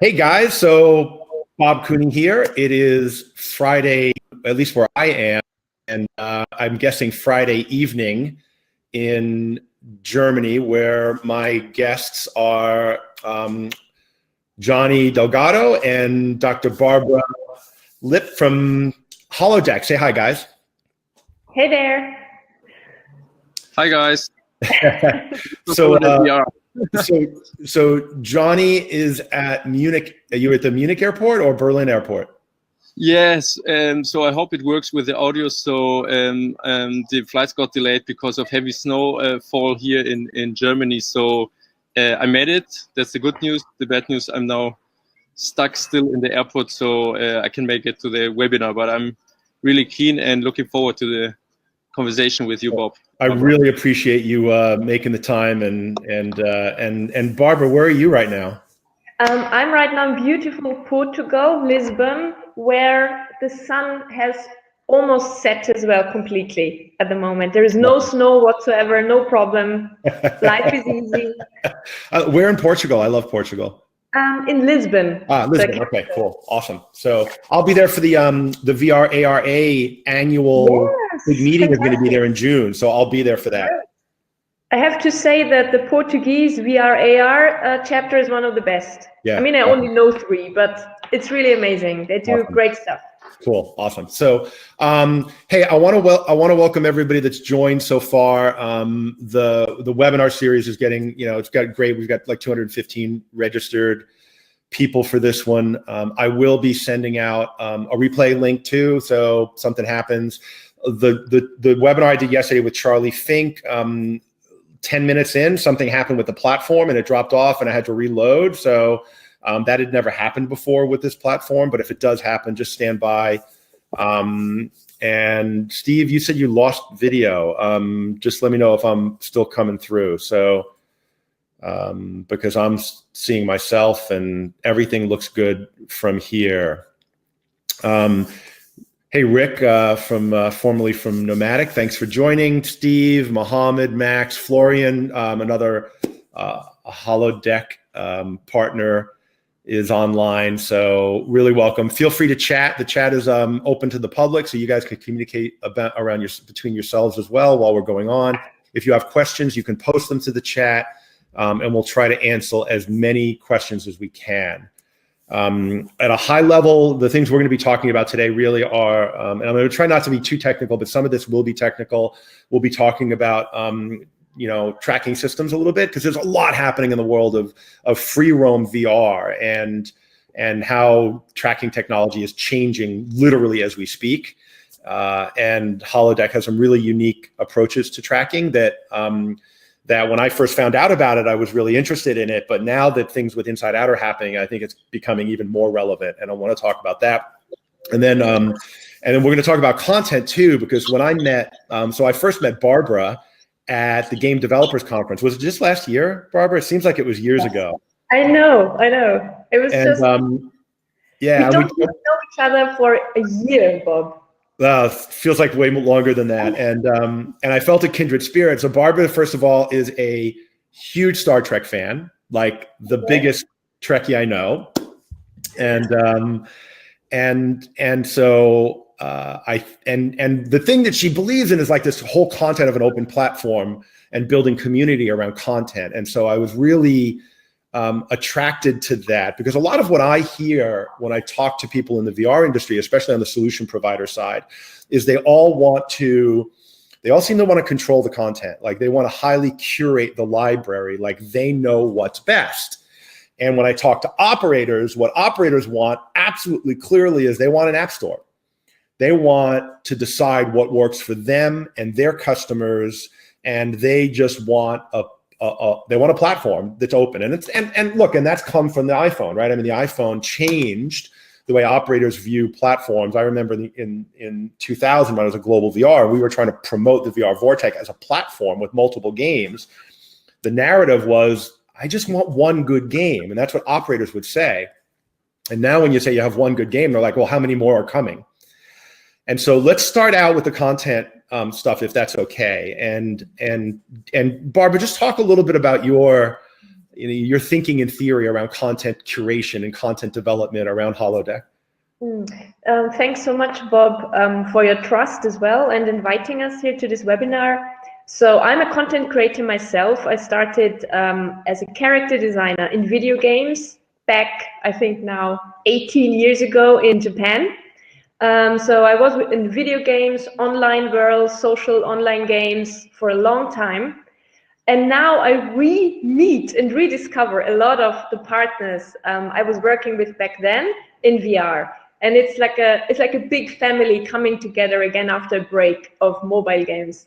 Hey guys, so Bob Cooney here. It is Friday, at least where I am, and I'm guessing Friday evening in Germany, where my guests are Johnny Delgado and Dr. Barbara Lipp from Holodeck. Say hi, guys. Hey there. Hi, guys. So Johnny is at Munich. Are you at the Munich airport or Berlin airport? Yes, so I hope it works with the audio. So the flights got delayed because of heavy snow fall here in Germany. So I made it. That's the good news. The bad news, I'm now stuck still in the airport, so I can make it to the webinar. But I'm really keen and looking forward to the conversation with you, Bob. I really appreciate you making the time, and Barbara, where are you right now? I'm right now in beautiful Portugal, Lisbon, where the sun has almost set as well completely at the moment. There is no snow whatsoever, no problem. Life is easy. Where in Portugal? I love Portugal. In Lisbon. Lisbon. Okay, cool, awesome. So I'll be there for the VR ARA annual big meeting. Is going to be there in June, so I'll be there for that. I have to say that the Portuguese VR AR chapter is one of the best. Yeah. I mean, I only know 3, but it's really amazing. They do great stuff. Cool, awesome. So, hey, I want to welcome everybody that's joined so far. The webinar series is getting, it's got great. We've got like 215 registered people for this one. I will be sending out a replay link too. So something happens. The webinar I did yesterday with Charlie Fink. 10 minutes in, something happened with the platform and it dropped off and I had to reload. So that had never happened before with this platform, but if it does happen, just stand by. And Steve, you said you lost video. Just let me know if I'm still coming through. So, because I'm seeing myself and everything looks good from here. Hey, Rick, formerly from Nomadic, thanks for joining. Steve, Mohammed, Max, Florian, another Holodeck partner is online, so really welcome. Feel free to chat. The chat is open to the public, so you guys can communicate between yourselves as well while we're going on. If you have questions, you can post them to the chat, and we'll try to answer as many questions as we can. At a high level, the things we're going to be talking about today really are, and I'm going to try not to be too technical, but some of this will be technical. We'll be talking about, tracking systems a little bit, because there's a lot happening in the world of free roam VR and how tracking technology is changing literally as we speak. And Holodeck has some really unique approaches to tracking that when I first found out about it, I was really interested in it. But now that things with Inside Out are happening, I think it's becoming even more relevant. And I want to talk about that. And then we're going to talk about content too, because when I met, so I first met Barbara at the Game Developers Conference. Was it just last year, Barbara? It seems like it was years ago. I know. It was just, yeah. We don't know each other for a year, Bob. Feels like way longer than that, and I felt a kindred spirit. So Barbara, first of all, is a huge Star Trek fan, like the biggest Trekkie I know, and so and the thing that she believes in is like this whole content of an open platform and building community around content. And so I was really attracted to that, because a lot of what I hear when I talk to people in the VR industry, especially on the solution provider side, is they all seem to want to control the content. Like they want to highly curate the library, like they know what's best. And when I talk to operators, what operators want absolutely clearly is they want an app store. They want to decide what works for them and their customers, and they just want they want a platform that's open. And look, and that's come from the iPhone, right? I mean, the iPhone changed the way operators view platforms. I remember in 2000 when I was a global VR, we were trying to promote the VR Vortex as a platform with multiple games. The narrative was, I just want one good game. And that's what operators would say. And now when you say you have one good game, they're like, well, how many more are coming? And so let's start out with the content stuff, if that's okay. And Barbara, just talk a little bit about your your thinking in theory around content curation and content development around Holodeck. Thanks so much, Bob, for your trust as well and inviting us here to this webinar. So I'm a content creator myself. I started as a character designer in video games back, I think now 18 years ago in Japan. So I was in video games, online worlds, social online games for a long time. And now I re-meet and rediscover a lot of the partners I was working with back then in VR. And it's like a big family coming together again after a break of mobile games.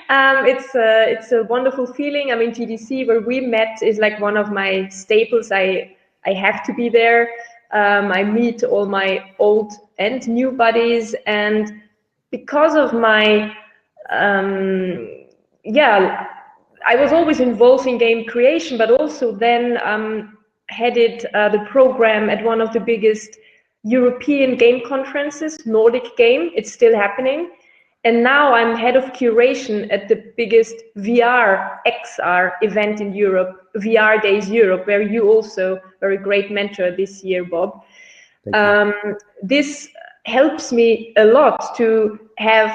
It's a wonderful feeling. I mean, GDC, where we met, is like one of my staples. I have to be there. I meet all my old and new buddies, and because of my I was always involved in game creation, but also then headed the program at one of the biggest European game conferences, Nordic Game. It's still happening. And now I'm head of curation at the biggest VR XR event in Europe, VR Days Europe, where you also are a great mentor this year, Bob. This helps me a lot to have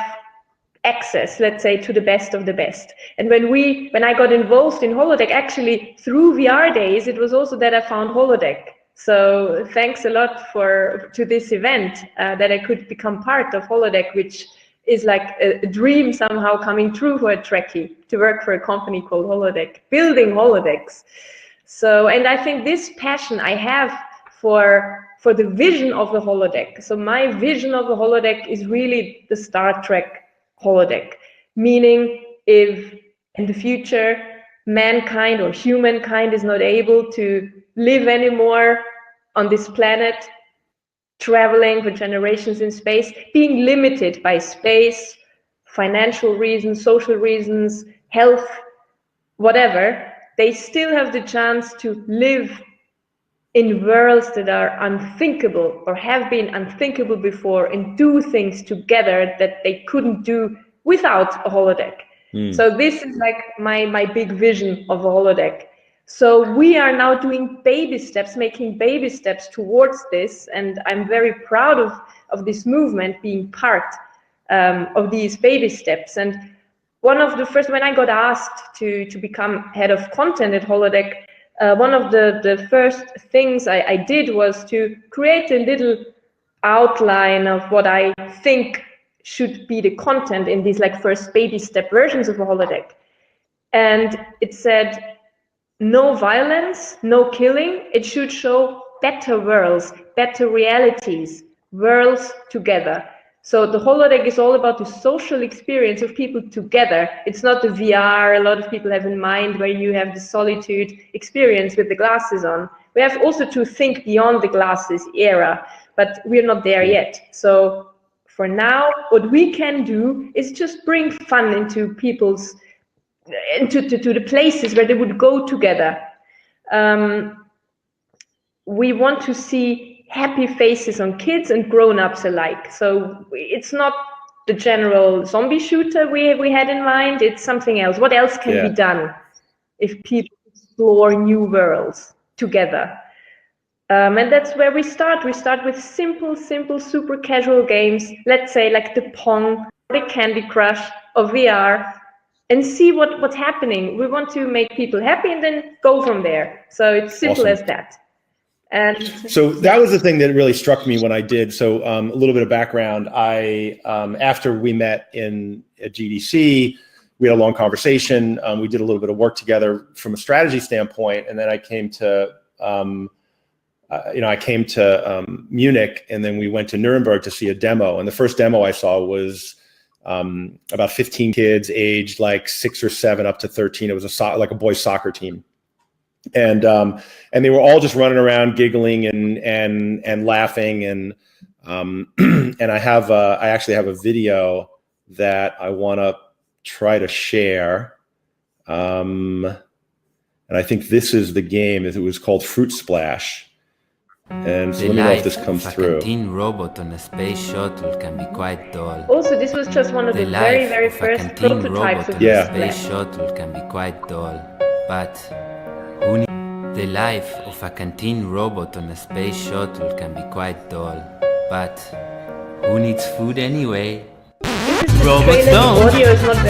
access, let's say, to the best of the best. And when I got involved in Holodeck, actually through VR Days, it was also that I found Holodeck. So thanks a lot to this event that I could become part of Holodeck, which is like a dream somehow coming true for a Trekkie, to work for a company called Holodeck, building holodecks. So, and I think this passion I have for the vision of the holodeck. So my vision of the holodeck is really the Star Trek holodeck, meaning if in the future mankind or humankind is not able to live anymore on this planet, traveling for generations in space, being limited by space, financial reasons, social reasons, health, whatever, they still have the chance to live in worlds that are unthinkable or have been unthinkable before, and do things together that they couldn't do without a holodeck. So this is like my big vision of a holodeck. So we are now doing baby steps, making baby steps towards this, and I'm very proud of this movement, being part of these baby steps. And one of the first, when I got asked to become head of content at Holodeck, one of the first things I did was to create a little outline of what I think should be the content in these like first baby step versions of a holodeck. And it said, no violence, no killing. It should show better worlds, better realities, worlds together. So the holodeck is all about the social experience of people together. It's not the VR a lot of people have in mind, where you have the solitude experience with the glasses on. We have also to think beyond the glasses era, but we're not there yet. So for now, what we can do is just bring fun into people's, to the places where they would go together. We want to see happy faces on kids and grown-ups alike. So it's not the general zombie shooter we had in mind, it's something else. What else can be done if people explore new worlds together? And that's where we start. We start with simple, super casual games, let's say like the Pong, the Candy Crush of VR, and see what's happening. We want to make people happy and then go from there. So it's simple as that. And so that was the thing that really struck me when I did. So a little bit of background. I after we met at GDC, we had a long conversation. We did a little bit of work together from a strategy standpoint, and then I came to Munich, and then we went to Nuremberg to see a demo. And the first demo I saw was about 15 kids aged like 6 or 7 up to 13. It was like a boys soccer team. And they were all just running around giggling and laughing. And I actually have a video that I want to try to share. And I think this is the game. It was called Fruit Splash. And so let me know if this comes through. The canteen robot on a space shuttle can be quite dull. Also, this was just one of the very first prototypes of the space shuttle can be quite dull, but The life of a canteen robot on a space shuttle can be quite dull, but who needs food anyway? Robots don't.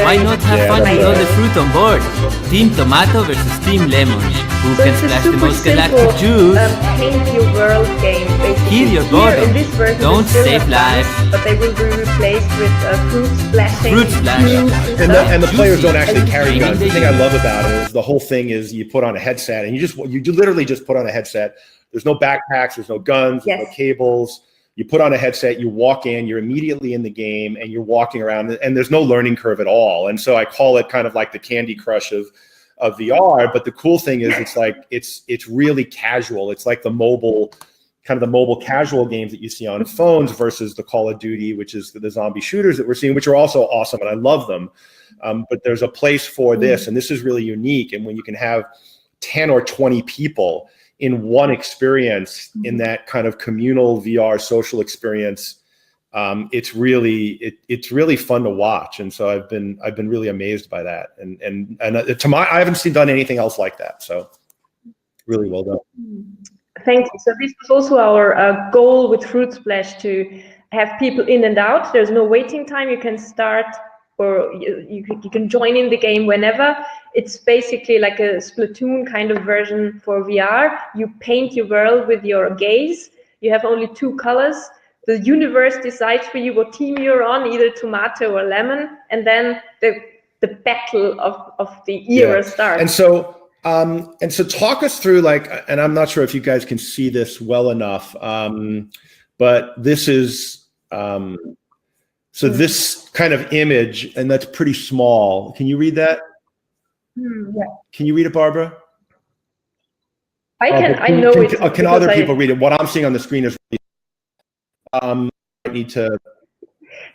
Why not have fun with all the fruit on board? Team Tomato versus Team Lemon. Who can splash the most galactic juice? Paint your world game. Basically. Kill your boredom. Don't save lives. But they will be replaced with fruit splashing. Fruit splashing. And the players don't actually carry guns. The thing I love about it is the whole thing is you put on a headset and you literally just put on a headset. There's no backpacks, there's no guns, there's no cables. You put on a headset, you walk in, you're immediately in the game, and you're walking around, and there's no learning curve at all. And so I call it kind of like the Candy Crush of VR. But the cool thing is, it's like it's really casual. It's like the mobile casual games that you see on phones versus the Call of Duty, which is the zombie shooters that we're seeing, which are also awesome, and I love them. But there's a place for this, and this is really unique. And when you can have 10 or 20 people in one experience, in that kind of communal VR social experience, it's really fun to watch. And so I've been really amazed by that. And I haven't done anything else like that. So really well done. Thank you. So this was also our goal with Fruit Splash, to have people in and out. There's no waiting time. You can start, or you can join in the game whenever. It's basically like a Splatoon kind of version for VR. You paint your world with your gaze. You have only 2 colors. The universe decides for you what team you're on, either tomato or lemon, and then the battle of the era starts. And so talk us through, like, and I'm not sure if you guys can see this well enough, but this is so this kind of image, and that's pretty small. Can you read that? Yeah. Can you read it, Barbara? I can. I know it. Can other people read it? What I'm seeing on the screen is. I need to.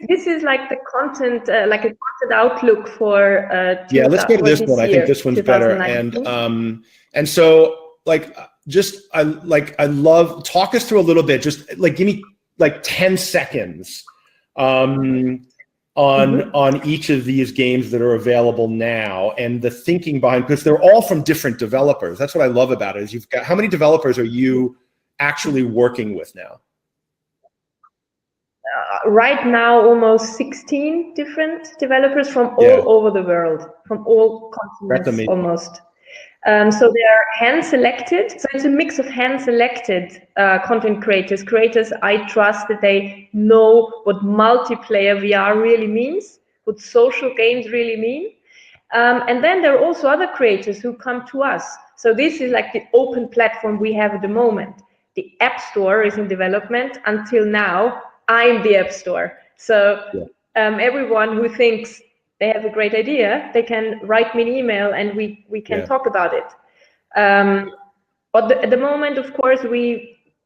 This is like the content, like a content outlook for. Yeah, let's go to this one. I think this one's better. And so, like, I love. Talk us through a little bit. Just like give me like 10 seconds. On each of these games that are available now, and the thinking behind, because they're all from different developers. That's what I love about it. Is you've got, how many developers are you actually working with now? Right now, almost 16 different developers from all over the world, from all continents, almost. So they are hand-selected. So it's a mix of hand-selected content creators I trust that they know what multiplayer VR really means, what social games really mean. And then there are also other creators who come to us. So this is like the open platform we have at the moment. The App Store is in development. Until now, I'm the App Store. So everyone who thinks they have a great idea, they can write me an email and we can talk about it. But at the moment, of course,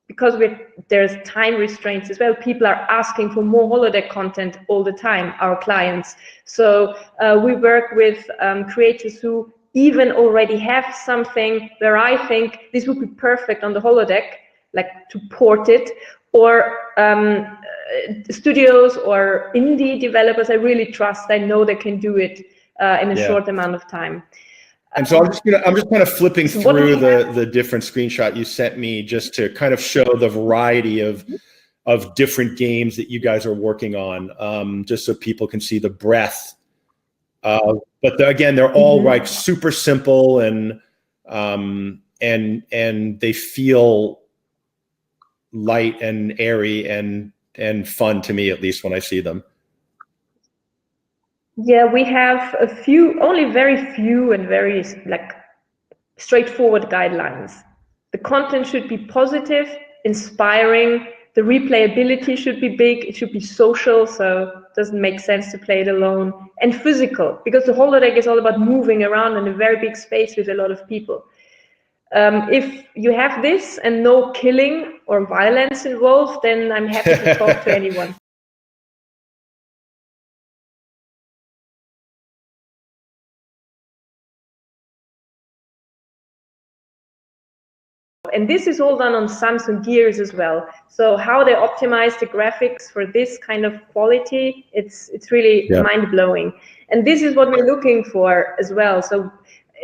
because there's time restraints as well, people are asking for more holodeck content all the time, our clients. So we work with creators who even already have something where I think this would be perfect on the holodeck, like to port it, or studios or indie developers I really trust. I know they can do it in a short amount of time. And so I'm just kind of flipping through the different screenshot you sent me, just to kind of show the variety of different games that you guys are working on, just so people can see the breadth. But again, they're all like super simple and they feel light and airy and fun to me, at least when I see them. Yeah, we have only very few and very like straightforward guidelines. The content should be positive, inspiring. The replayability should be big. It should be social, so it doesn't make sense to play it alone. And physical, because the holodeck is all about moving around in a very big space with a lot of people. If you have this and no killing or violence involved, then I'm happy to talk to anyone. And this is all done on Samsung Gears as well. So how they optimize the graphics for this kind of quality, it's really mind-blowing. And this is what we're looking for as well. So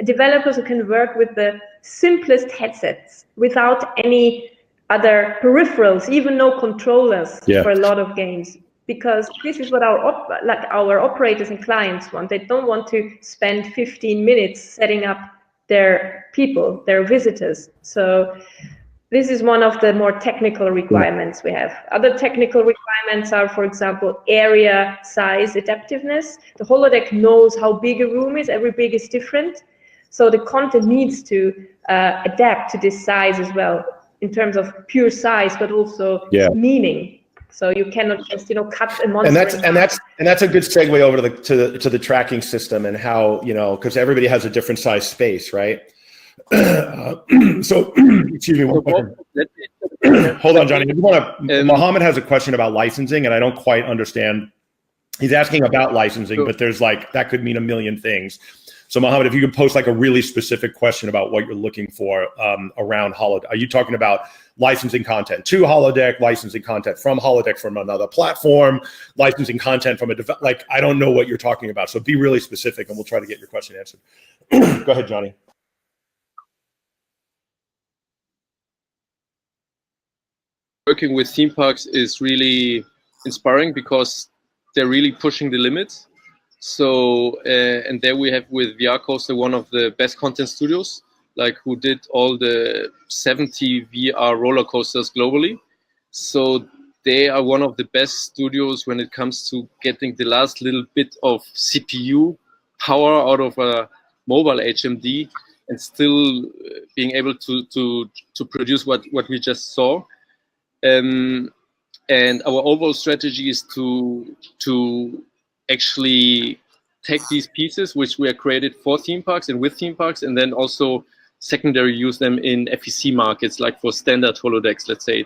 developers who can work with the simplest headsets without any other peripherals, even no controllers for a lot of games. Because this is what our operators and clients want. They don't want to spend 15 minutes setting up their people, their visitors. So this is one of the more technical requirements we have. Other technical requirements are, for example, area size adaptiveness. The holodeck knows how big a room is. Every big is different. So the content needs to adapt to this size as well, in terms of pure size, but also meaning. So you cannot just, cut a monster. And that's a good segue over to the tracking system and how, because everybody has a different size space, right? So, excuse me. Hold on, Johnny. Mohammed has a question about licensing, and I don't quite understand. He's asking about licensing, but there's that could mean a million things. So, Mohammed, if you could post a really specific question about what you're looking for around Holodeck. Are you talking about licensing content to Holodeck, licensing content from Holodeck from another platform, licensing content from I don't know what you're talking about. So be really specific, and we'll try to get your question answered. Go ahead, Johnny. Working with theme parks is really inspiring because they're really pushing the limits. So, and there we have with VR Coaster one of the best content studios, who did all the 70 VR roller coasters globally. So they are one of the best studios when it comes to getting the last little bit of CPU power out of a mobile HMD and still being able to produce what we just saw. And our overall strategy is to actually take these pieces which we are created for theme parks and with theme parks, and then also secondary use them in FEC markets, like for standard holodecks, let's say.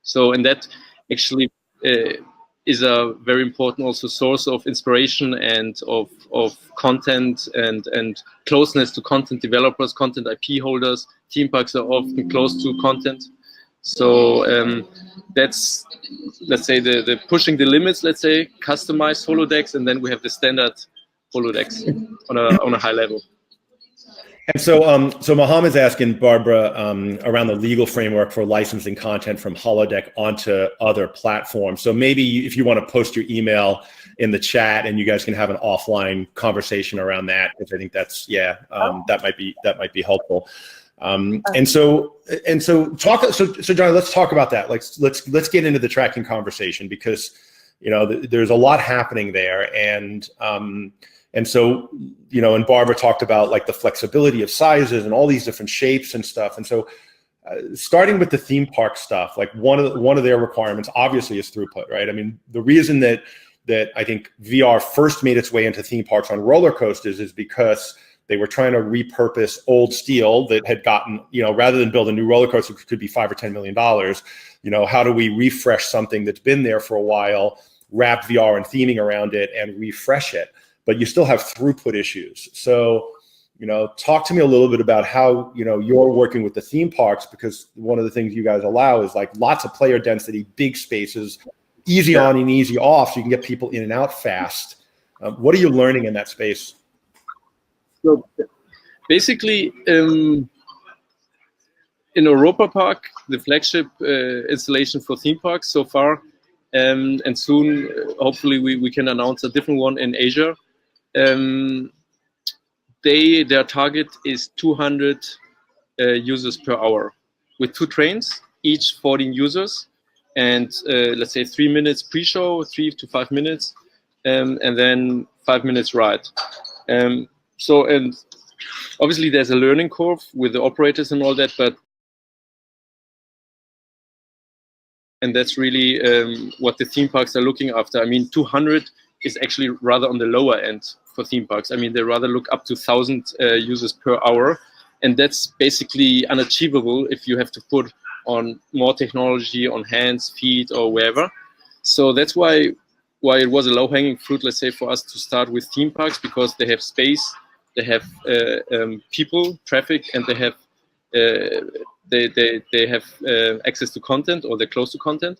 So, and that actually is a very important also source of inspiration and of content and closeness to content developers, content IP holders. Theme parks are often close to content. So that's, let's say, the pushing the limits, let's say, customized holodecks, and then we have the standard holodecks on a high level. And so Mohammed's asking Barbara around the legal framework for licensing content from holodeck onto other platforms. So maybe if you want to post your email in the chat, and you guys can have an offline conversation around that, because I think that's that might be helpful. So Johnny, let's talk about that. Let's get into the tracking conversation, because there's a lot happening there, and so and Barbara talked about the flexibility of sizes and all these different shapes and stuff. And so starting with the theme park stuff, one of their requirements obviously is throughput, right? I mean, the reason that I think VR first made its way into theme parks on roller coasters is because they were trying to repurpose old steel that had gotten, rather than build a new roller coaster, which could be $5 or $10 million, how do we refresh something that's been there for a while, wrap VR and theming around it, and refresh it? But you still have throughput issues. So, talk to me a little bit about how, you're working with the theme parks, because one of the things you guys allow is lots of player density, big spaces, easy on and easy off, so you can get people in and out fast. What are you learning in that space? So basically, in Europa Park, the flagship installation for theme parks so far, and soon, hopefully, we can announce a different one in Asia. Their target is 200 users per hour, with 2 trains, each 14 users, and let's say 3 minutes pre-show, 3 to 5 minutes, and then 5 minutes ride. So, and obviously there's a learning curve with the operators and all that, and that's really what the theme parks are looking after. I mean, 200 is actually rather on the lower end for theme parks. I mean, they rather look up to 1,000 users per hour, and that's basically unachievable if you have to put on more technology on hands, feet, or wherever. So that's why it was a low-hanging fruit, let's say, for us to start with theme parks, because they have space, they have people, traffic, and they have access to content, or they're close to content.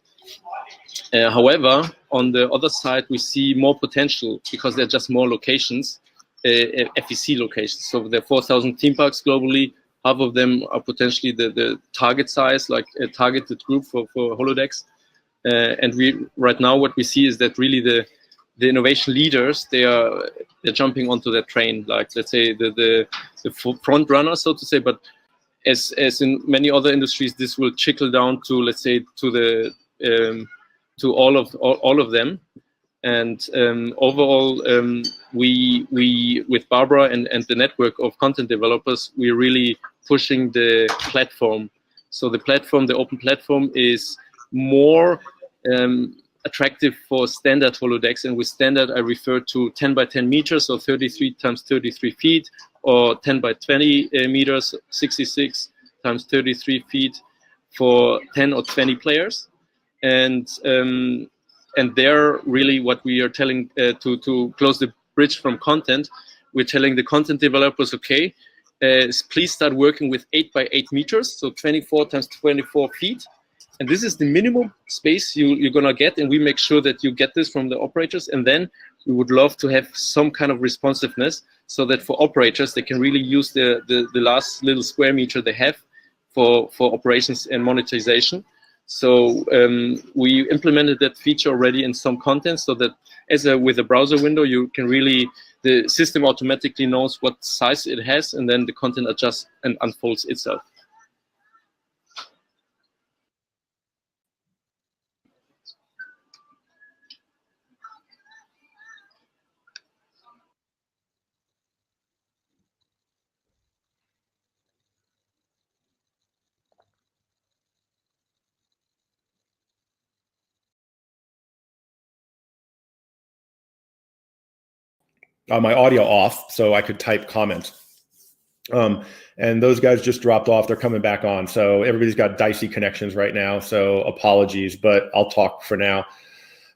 However, on the other side, we see more potential because there are just more locations, FEC locations. So there are 4,000 theme parks globally. half of them are potentially the target size, like a targeted group for holodecks. And right now what we see is that really the innovation leaders, they're jumping onto that train, like let's say the front runners, so to say. But as in many other industries, this will trickle down to, let's say, to all of them. And overall, we with Barbara and the network of content developers, we're really pushing the platform. So the platform, the open platform, is more attractive for standard holodecks. And with standard, I refer to 10 by 10 meters, so 33 times 33 feet, or 10 by 20 meters, 66 times 33 feet for 10 or 20 players. And there, really, what we are telling to close the bridge from content, we're telling the content developers, okay, please start working with 8 by 8 meters, so 24 times 24 feet. And this is the minimum space you're going to get, and we make sure that you get this from the operators. And then we would love to have some kind of responsiveness, so that for operators, they can really use the last little square meter they have for operations and monetization. So we implemented that feature already in some content, so that with a browser window, you can really, the system automatically knows what size it has, and then the content adjusts and unfolds itself. My audio off so I could type comments. And those guys just dropped off. They're coming back on. So everybody's got dicey connections right now. So apologies, but I'll talk for now.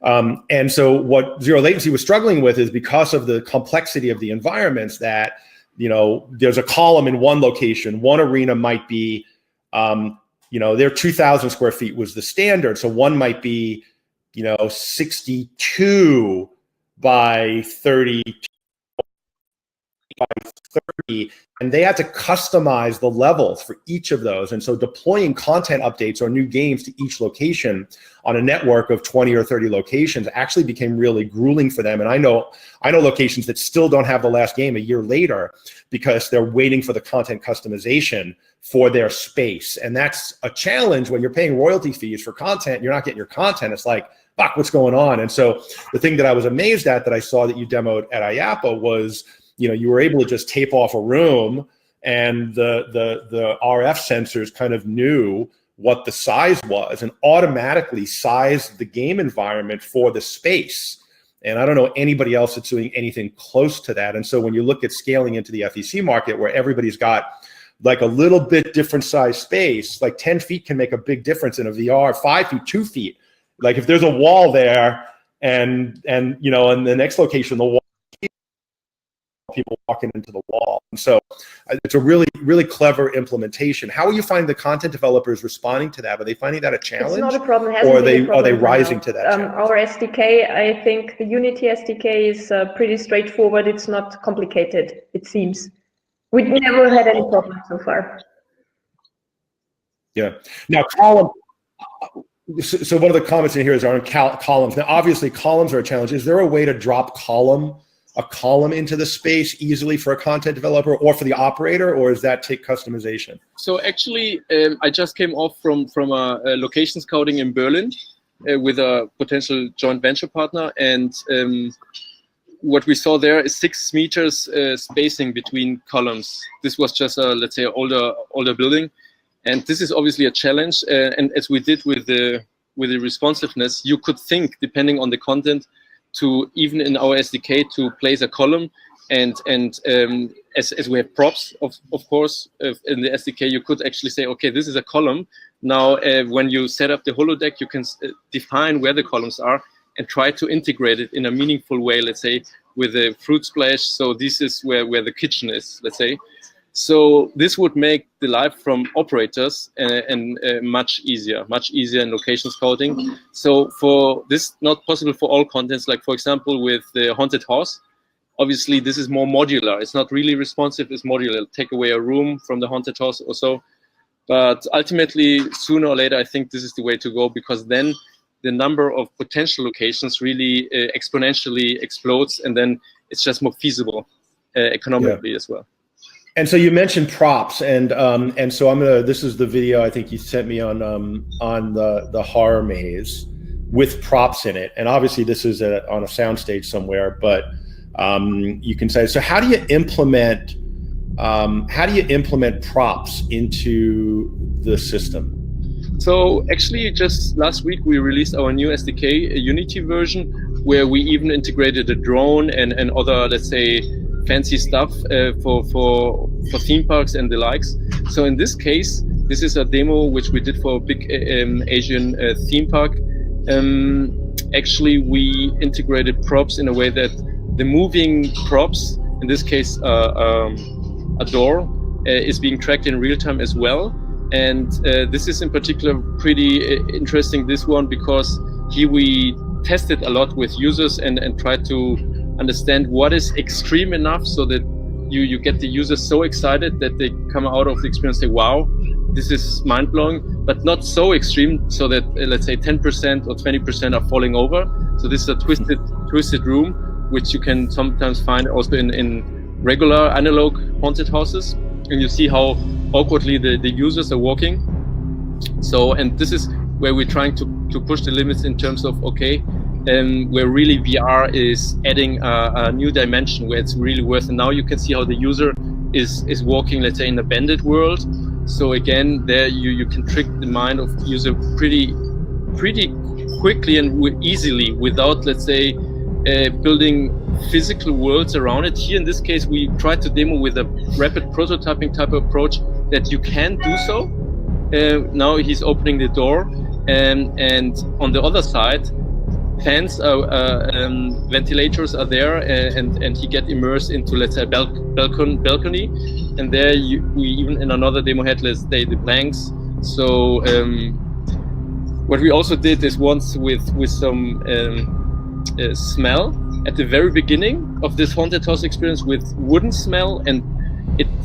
And so what zero latency was struggling with is because of the complexity of the environments that, you know, there's a column in one location. One arena might be, you know, their 2,000 square feet was the standard. So one might be, you know, 62 by 30 by 30, and they had to customize the levels for each of those. And so deploying content updates or new games to each location on a network of 20 or 30 locations actually became really grueling for them. And I know locations that still don't have the last game a year later because they're waiting for the content customization for their space. And that's a challenge when you're paying royalty fees for content, you're not getting your content. It's like, fuck, what's going on? And so the thing that I was amazed at that I saw that you demoed at IAPA was, you know, you were able to just tape off a room and the RF sensors kind of knew what the size was and automatically sized the game environment for the space. And I don't know anybody else that's doing anything close to that. And so when you look at scaling into the FEC market where everybody's got like a little bit different size space, like 10 feet can make a big difference in a VR, 5 feet, 2 feet. Like if there's a wall there and you know, in the next location, the wall, people walking into the wall. And so it's a really, really clever implementation. How are you finding the content developers responding to that? Are they finding that a challenge? It's not a problem. Or are they rising to that challenge? Our SDK, I think the Unity SDK is pretty straightforward. It's not complicated, it seems. We've never had any problems so far. Yeah. Now, column. So one of the comments in here is on columns. Now, obviously, columns are a challenge. Is there a way to drop a column into the space easily for a content developer or for the operator, or does that take customization? So actually, I just came off from a location scouting in Berlin with a potential joint venture partner, and what we saw there is 6 meters spacing between columns. This was just a, let's say, older building, and this is obviously a challenge. And as we did with the responsiveness, you could think, depending on the content, to even in our SDK to place a column, and as we have props, of course, in the SDK, you could actually say, okay, this is a column. Now, when you set up the holodeck, you can define where the columns are and try to integrate it in a meaningful way, let's say, with a fruit splash. So this is where the kitchen is, let's say. So this would make the life from operators much easier in location scouting. So for this, not possible for all contents, like for example, with the haunted house, obviously this is more modular. It's not really responsive, it's modular. It'll take away a room from the haunted house or so. But ultimately, sooner or later, I think this is the way to go, because then the number of potential locations really exponentially explodes, and then it's just more feasible economically as well. And so you mentioned props, and so I'm gonna. This is the video I think you sent me on the horror maze with props in it, and obviously this is on a soundstage somewhere. But you can say, so how do you implement props into the system? So actually, just last week we released our new SDK, a Unity version, where we even integrated a drone and other, let's say, fancy stuff for theme parks and the likes. So in this case, this is a demo which we did for a big Asian theme park. Actually, we integrated props in a way that the moving props, in this case a door, is being tracked in real time as well. And this is in particular pretty interesting, this one, because here we tested a lot with users and tried to understand what is extreme enough so that you get the users so excited that they come out of the experience and say, wow, this is mind-blowing, but not so extreme so that let's say 10% or 20% are falling over. So this is a twisted room, which you can sometimes find also in regular analog haunted houses, and you see how awkwardly the users are walking. So, and this is where we're trying to push the limits in terms of, okay, where really VR is adding a new dimension where it's really worth. And now you can see how the user is walking, let's say, in a bandit world. So again, there you can trick the mind of the user pretty quickly and easily without, let's say, building physical worlds around it. Here in this case, we tried to demo with a rapid prototyping type of approach that you can do so. Now he's opening the door, and on the other side, fans, ventilators are there, and he get immersed into, let's say, a balcony, and there we even in another demo had, let's say, the planks. So what we also did is once with some smell at the very beginning of this haunted house experience with wooden smell, and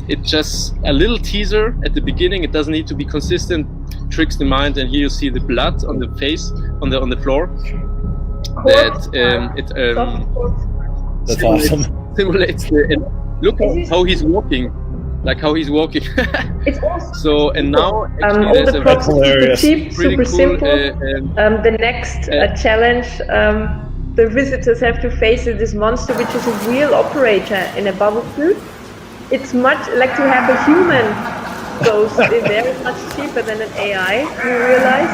it just a little teaser at the beginning. It doesn't need to be consistent, tricks the mind, and here you see the blood on the face on the floor. That that's awesome. Simulates and look how he's walking, like how he's walking. It's awesome. So, and now all the props are cheap, super cool, simple. The next challenge the visitors have to face is this monster, which is a wheel operator in a bubble suit. It's much like to have a human ghost in there. It's much cheaper than an AI, you realize.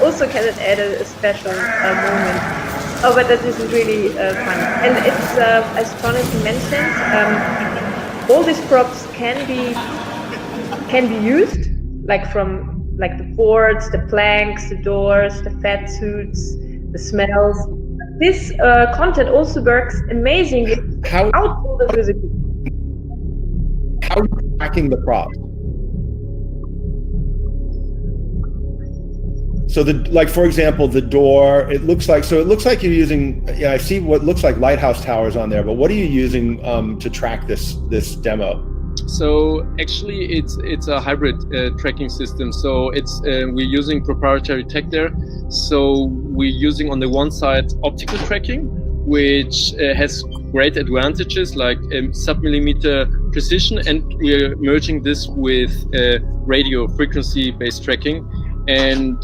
Also can it add a special moment. Oh, but that is really fun. And it's, as Jonathan mentioned, all these props can be used, like from the boards, the planks, the doors, the fat suits, the smells. This content also works amazingly out all the physical. How are you tracking the props? So for example, the door, it looks like you're using, I see what looks like lighthouse towers on there, but what are you using to track this demo? So actually it's a hybrid tracking system. So it's we're using proprietary tech there. So we're using on the one side optical tracking, which has great advantages like sub-millimeter precision, and we're merging this with radio frequency-based tracking, and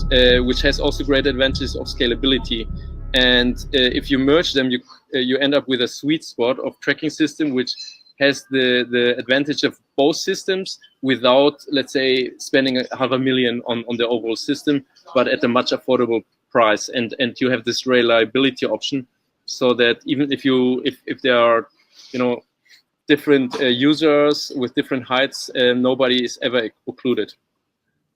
which has also great advantages of scalability. And if you merge them, you end up with a sweet spot of tracking system, which has the advantage of both systems without, let's say, spending $500,000 on the overall system, but at a much affordable price. And you have this reliability option, so that even if there are, different users with different heights, nobody is ever occluded.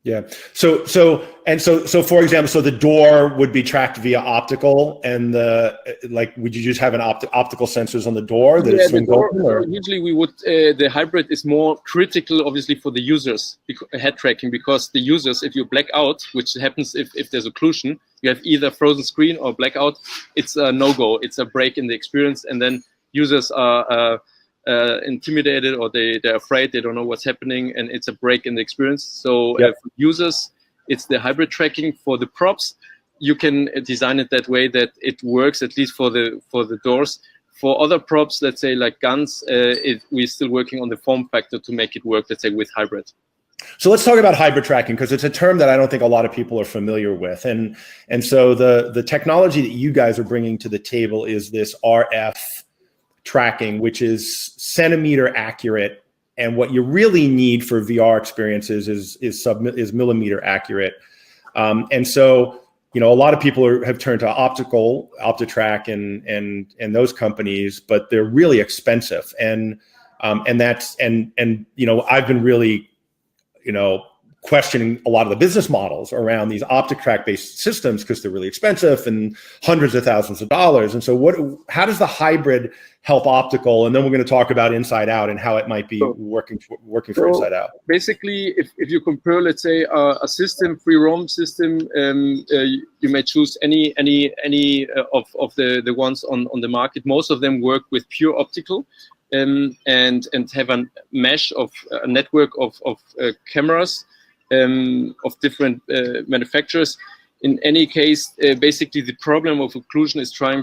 Yeah. So for example, so the door would be tracked via optical, and would you just have an optical sensors on the door that it swings open? Or? Usually we would. The hybrid is more critical, obviously, for the users head tracking, because the users, if you black out, which happens if there's occlusion, you have either frozen screen or blackout. It's a no-go. It's a break in the experience, and then users are intimidated, or they're afraid, they don't know what's happening, and it's a break in the experience. So Yep. for users, it's the hybrid tracking. For the props, you can design it that way that it works, at least for the doors. For other props, let's say like guns, we're still working on the form factor to make it work, let's say, with hybrid. So let's talk about hybrid tracking, because it's a term that I don't think a lot of people are familiar with. And so the technology that you guys are bringing to the table is this RF tracking, which is centimeter accurate. And what you really need for VR experiences is millimeter accurate. And so, you know, a lot of people have turned to OptiTrack and those companies, but they're really expensive. And you know, I've been really, you know, questioning a lot of the business models around these OptiTrack-based systems, because they're really expensive and hundreds of thousands of dollars. And so how does the hybrid help optical? And then we're going to talk about Inside Out and how it might be working for Inside Out. Basically, if you compare, let's say, a system, free roam system, you may choose any of the ones on the market. Most of them work with pure optical, and have a mesh of a network of cameras of different manufacturers. In any case, basically the problem of occlusion is tried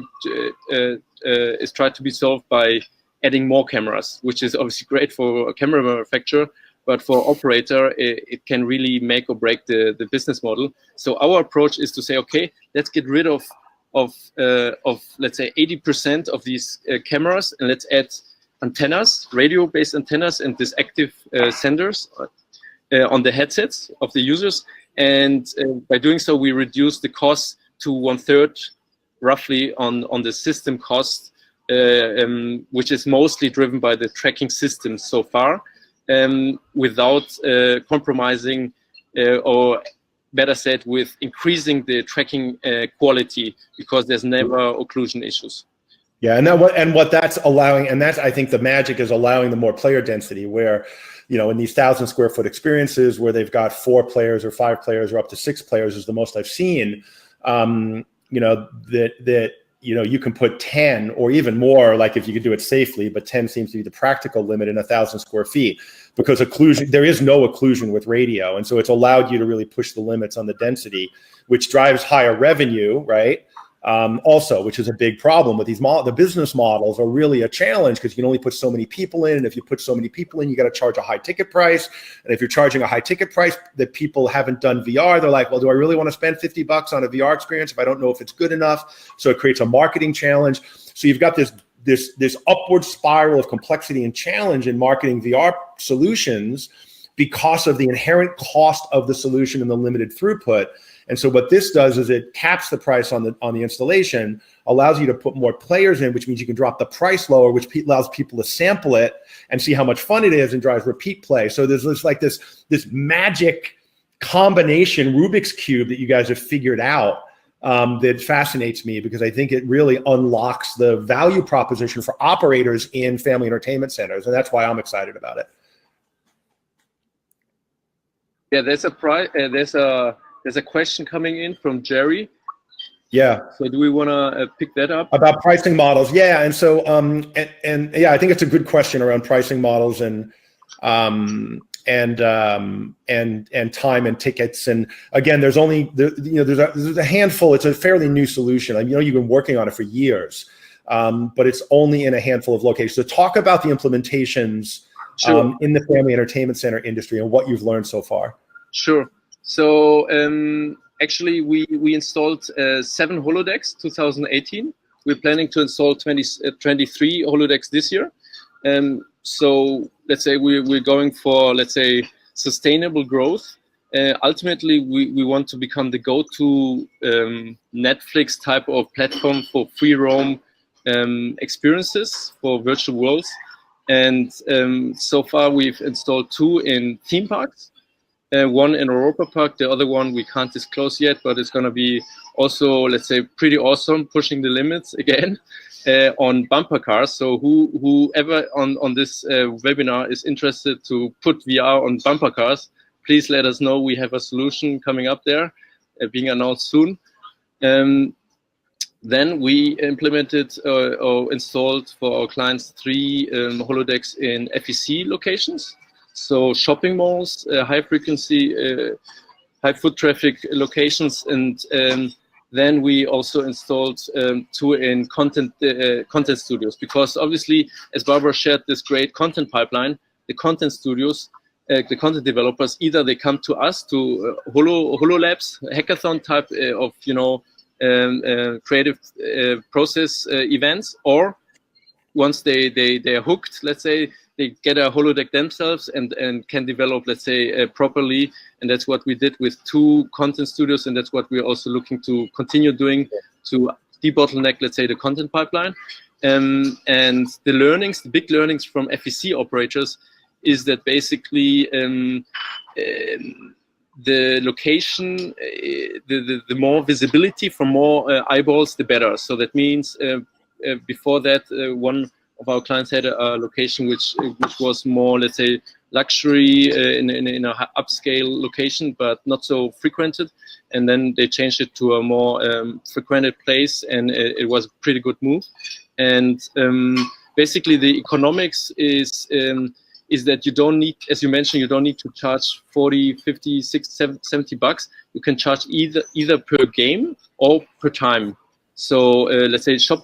to be solved by adding more cameras, which is obviously great for a camera manufacturer, but for operator, it can really make or break the business model. So our approach is to say, okay, let's get rid of let's say 80% of these cameras, and let's add antennas, radio-based antennas, and these active senders on the headsets of the users. And by doing so, we reduce the cost to 1/3, roughly, on the system cost, which is mostly driven by the tracking system so far, without compromising, or better said, with increasing the tracking quality, because there's never occlusion issues. Yeah, and what that's allowing, and that's, I think the magic is allowing the more player density, where, you know, in these 1,000 square foot experiences where they've got 4 players or 5 players or up to 6 players is the most I've seen. You know, that you know, you can put 10 or even more, like if you could do it safely, but 10 seems to be the practical limit in 1,000 square feet, because occlusion, there is no occlusion with radio, and so it's allowed you to really push the limits on the density, which drives higher revenue, right? Also, which is a big problem with these the business models are really a challenge, because you can only put so many people in, and if you put so many people in, you got to charge a high ticket price. And if you're charging a high ticket price that people haven't done VR, they're like, well, do I really want to spend $50 on a VR experience if I don't know if it's good enough? So it creates a marketing challenge. So you've got this upward spiral of complexity and challenge in marketing VR solutions because of the inherent cost of the solution and the limited throughput. And so what this does is it caps the price on the installation, allows you to put more players in, which means you can drop the price lower, which allows people to sample it and see how much fun it is and drives repeat play. So there's this magic combination Rubik's Cube that you guys have figured out, that fascinates me, because I think it really unlocks the value proposition for operators in family entertainment centers. And that's why I'm excited about it. Yeah, there's a question coming in from Jerry. Yeah. So do we want to pick that up? About pricing models? Yeah. And so, and yeah, I think it's a good question around pricing models and time and tickets. And again, there's only, there's a handful. It's a fairly new solution. I mean, you've been working on it for years, but it's only in a handful of locations. So talk about the implementations in the family entertainment center industry and what you've learned so far. Sure. So actually, we installed 7 holodecks 2018. We're planning to install 23 holodecks this year. So let's say we're going for, let's say, sustainable growth. Ultimately, we want to become the go-to Netflix type of platform for free roam experiences for virtual worlds. And so far, we've installed 2 in theme parks. One in Europa Park, the other one we can't disclose yet, but it's going to be also, let's say, pretty awesome, pushing the limits again on bumper cars. So whoever on this webinar is interested to put VR on bumper cars, please let us know. We have a solution coming up there, being announced soon. Then we implemented or installed for our clients 3 holodecks in FEC locations. So shopping malls, high frequency, high foot traffic locations, and then we also installed 2 in content studios, because obviously, as Barbara shared this great content pipeline, the content studios, the content developers, either they come to us to HoloLabs, hackathon type of creative process events, or once they are hooked, let's say, they get a holodeck themselves and can develop, let's say, properly. And that's what we did with 2 content studios, and that's what we're also looking to continue doing to debottleneck, let's say, the content pipeline. And the learnings, the big learnings from FEC operators is that basically the location, the more visibility from more eyeballs, the better. So that means before that, one of our clients had a location which was more, let's say, luxury in a upscale location, but not so frequented. And then they changed it to a more frequented place, and it was a pretty good move. And basically, the economics is that you don't need, as you mentioned, you don't need to charge 40, 50, 60, 70 bucks. You can charge either per game or per time. So let's say shop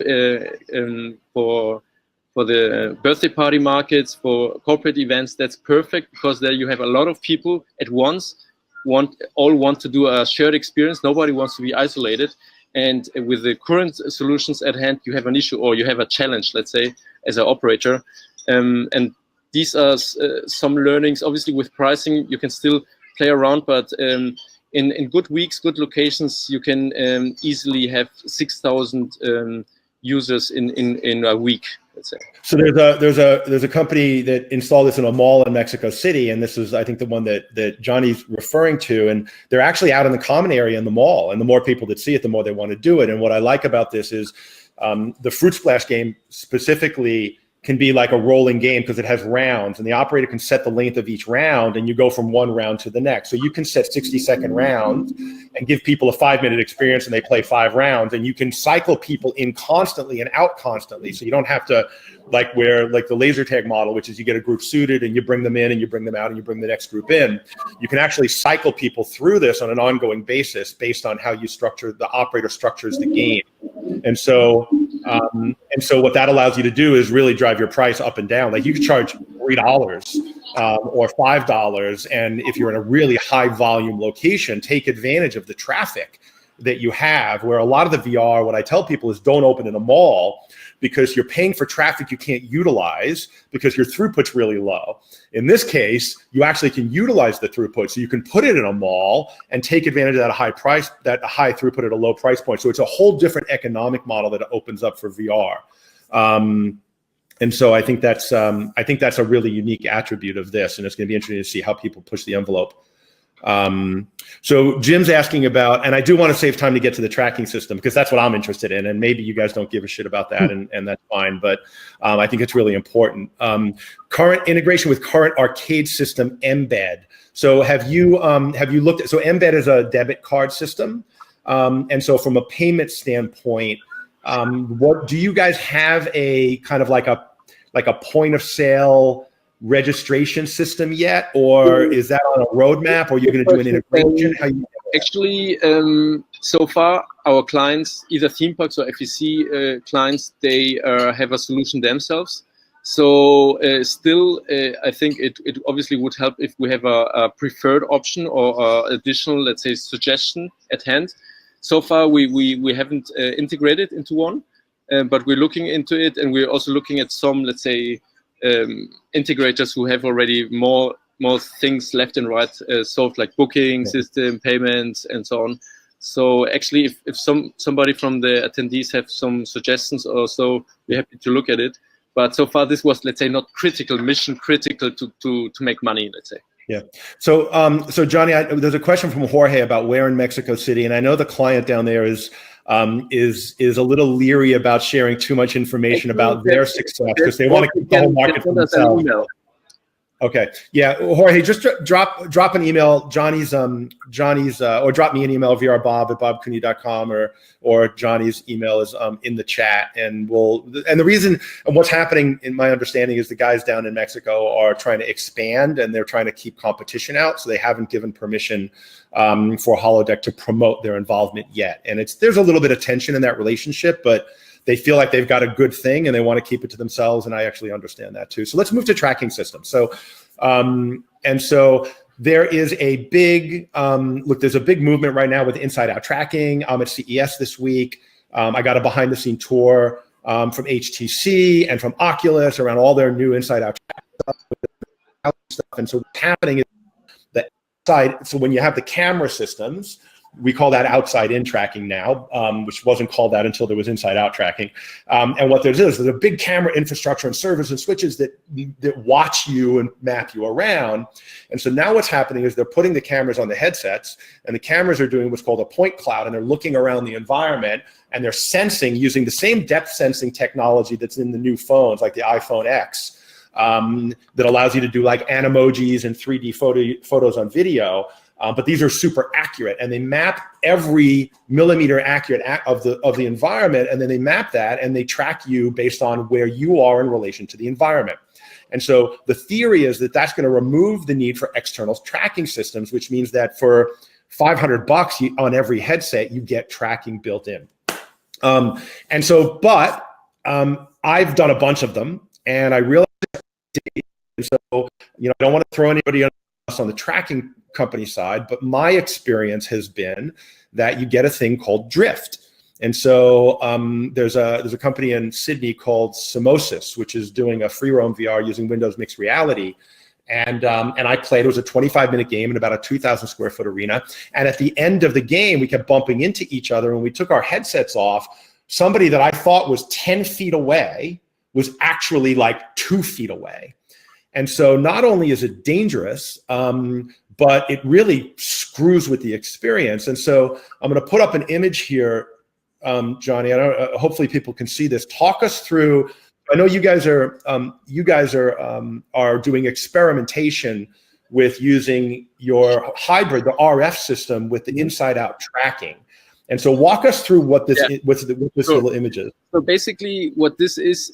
for the birthday party markets, for corporate events, that's perfect, because there you have a lot of people at once, all want to do a shared experience. Nobody wants to be isolated. And with the current solutions at hand, you have an issue, or you have a challenge, let's say, as an operator. And these are some learnings. Obviously, with pricing, you can still play around, but in good weeks, good locations, you can easily have 6,000 users in a week, let's say. So there's a company that installed this in a mall in Mexico City, and this is, I think, the one that Johnny's referring to, and they're actually out in the common area in the mall, and the more people that see it, the more they want to do it. And what I like about this is the Fruit Splash game specifically can be like a rolling game, because it has rounds, and the operator can set the length of each round, and you go from one round to the next. So you can set 60-second rounds and give people a 5-minute experience, and they play 5 rounds, and you can cycle people in constantly and out constantly. So you don't have to like the laser tag model, which is you get a group suited and you bring them in and you bring them out and you bring the next group in. You can actually cycle people through this on an ongoing basis based on how you structure, the operator structures the game. And so what that allows you to do is really drive your price up and down. Like you could charge $3 or $5, and if you're in a really high volume location, take advantage of the traffic that you have. Where a lot of the VR, what I tell people is don't open in a mall, because you're paying for traffic you can't utilize because your throughput's really low. In this case, you actually can utilize the throughput, so you can put it in a mall and take advantage of that high throughput at a low price point. So it's a whole different economic model that opens up for VR. And so I think that's a really unique attribute of this, and it's going to be interesting to see how people push the envelope. So Jim's asking about, and I do want to save time to get to the tracking system, because that's what I'm interested in, and maybe you guys don't give a shit about that, and that's fine, but I think it's really important. Current integration with current arcade system embed. So have you looked at, so embed is a debit card system, and so from a payment standpoint, what do you guys have, a kind of like a point of sale registration system yet, or is that on a roadmap, or you're going to do an integration? How you actually, so far our clients, either theme parks or FEC clients, they have a solution themselves. So still, I think it obviously would help if we have a preferred option or additional, let's say, suggestion at hand. So far, we haven't integrated into one, but we're looking into it, and we're also looking at some, let's say, integrators who have already more things left and right solved, like booking system, payments, and so on. So actually, if somebody from the attendees have some suggestions or so, we're happy to look at it. But so far, this was, let's say, not mission critical to make money, let's say. Yeah. So Johnny, there's a question from Jorge about where in Mexico City, and I know the client down there is a little leery about sharing too much information about their success, because they want to keep the whole market for themselves. Okay. Yeah, Jorge, just drop an email, Johnny's or drop me an email, vrbob@bobcooney.com, or Johnny's email is in the chat, and the reason and what's happening, in my understanding, is the guys down in Mexico are trying to expand, and they're trying to keep competition out, so they haven't given permission for Holodeck to promote their involvement yet. And there's a little bit of tension in that relationship, but they feel like they've got a good thing and they want to keep it to themselves. And I actually understand that too. So let's move to tracking systems. So, there is a big, there's a big movement right now with inside out tracking. I'm at CES this week. I got a behind the scene tour from HTC and from Oculus around all their new inside out stuff. And so what's happening is the outside, so when you have the camera systems, we call that outside-in tracking now, which wasn't called that until there was inside-out tracking. And what there's a big camera infrastructure and servers and switches that watch you and map you around. And so now what's happening is they're putting the cameras on the headsets, and the cameras are doing what's called a point cloud, and they're looking around the environment, and they're sensing using the same depth sensing technology that's in the new phones, like the iPhone X, that allows you to do like animojis and 3D photos on video. But these are super accurate, and they map every millimeter accurate of the environment, and then they map that and they track you based on where you are in relation to the environment. And so the theory is that that's going to remove the need for external tracking systems, which means that for $500 on every headset, you get tracking built in. I've done a bunch of them, and I realized, so I don't want to throw anybody on the tracking company side, but my experience has been that you get a thing called drift. And so there's a company in Sydney called Simosis, which is doing a free roam VR using Windows Mixed Reality. And I played. It was a 25-minute game in about a 2,000 square foot arena. And at the end of the game, we kept bumping into each other, and we took our headsets off. Somebody that I thought was 10 feet away was actually like 2 feet away. And so not only is it dangerous, but it really screws with the experience. And so I'm going to put up an image here, Johnny. Hopefully people can see this. Talk us through. I know you guys are doing experimentation with using your hybrid, the RF system, with the inside-out tracking. And so walk us through what this little image is. So basically, what this is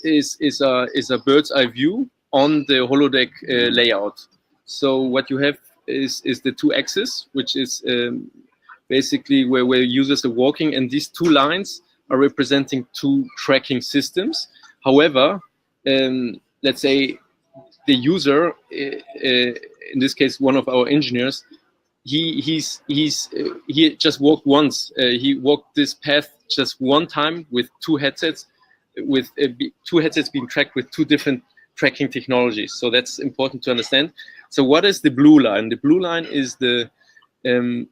a bird's eye view on the holodeck layout. So what you have is the two axes, which is basically where users are walking, and these two lines are representing two tracking systems. However, let's say the user, in this case one of our engineers, he just walked once. He walked this path just one time with two headsets, being tracked with two different tracking technologies. So that's important to understand. So what is the blue line? The blue line is the